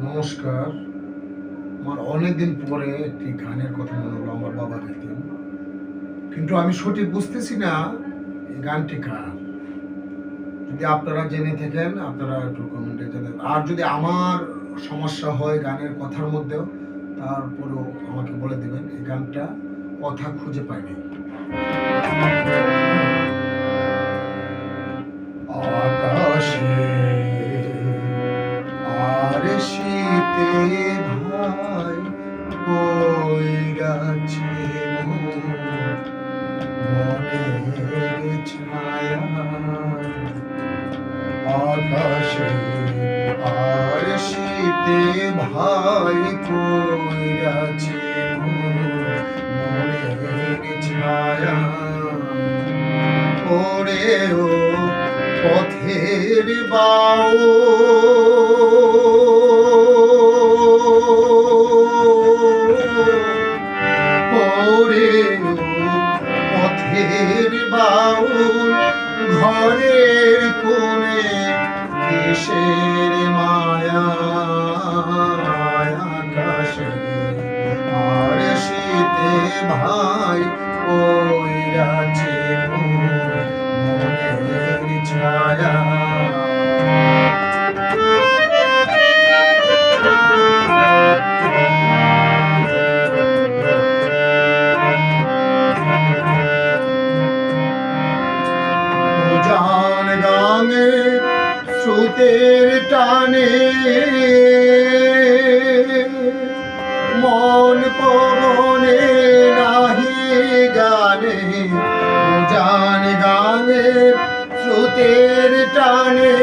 নমস্কার। আমার অনেকদিন পরে একটি গানের কথা মনে হলো, আমার বাবা গাইতেন, কিন্তু আমি সঠিক বুঝতেছি না এই গানটি কার। যদি আপনারা জেনে থাকেন আপনারা একটু কমেন্টে জানাবেন। আর যদি আমার সমস্যা হয় গানের কথার মধ্যেও, তারপরেও আমাকে বলে দেবেন। এই গানটা কথা খুঁজে পাইনি। আকাশে আর শীতে ভাই বইরাছে মনের ছায়া। আকাশে আর শীতে ভাই বইরাছে মনের ছায়া। ওরে ও পথের বাউ ওরে ও পথের বাউল, ঘরের কোণে কিসের মায়া। আকাশে আর শীতে ভাই ওইরাছে মনের ছায়া। উজান গাঙে স্রোতের টানে মন পবনে নাহি গানে। উজান গাঙে স্রোতের টানে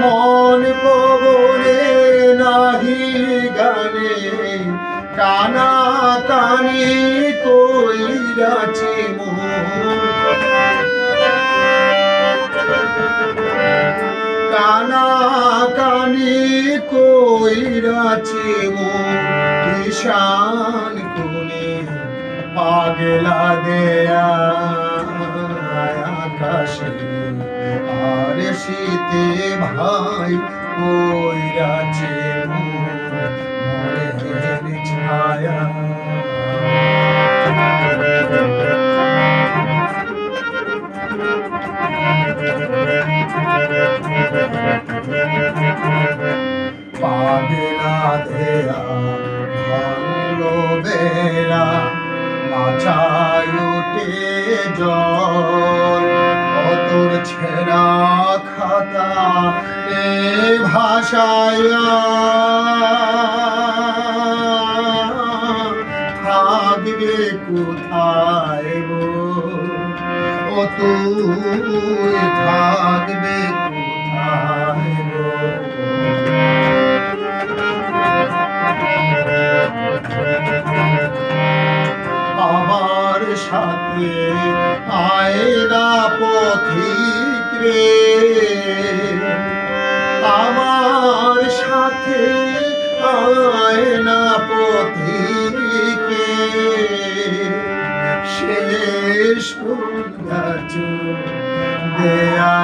মন পবনে নাহি গানে। কানা কানি কইরাছে কানা কানি কইরাছে কিষান কোনে পাগলা দেয়া। আকাশে আর শীতে ভাই কইরাছে মনের ছায়া। পাগলা দেয়া ভাঙলো বেড়া, মাথায় উঠে জল। অতর ছেঁড়া খাতা এ ভাষায়া থাকবে কোথায় গো। ও তুই থাকবে কোথায় গো। আমার সাথে আয়না পথিক রে, আমার সাথে আয়না পথিক শেষ দেয়া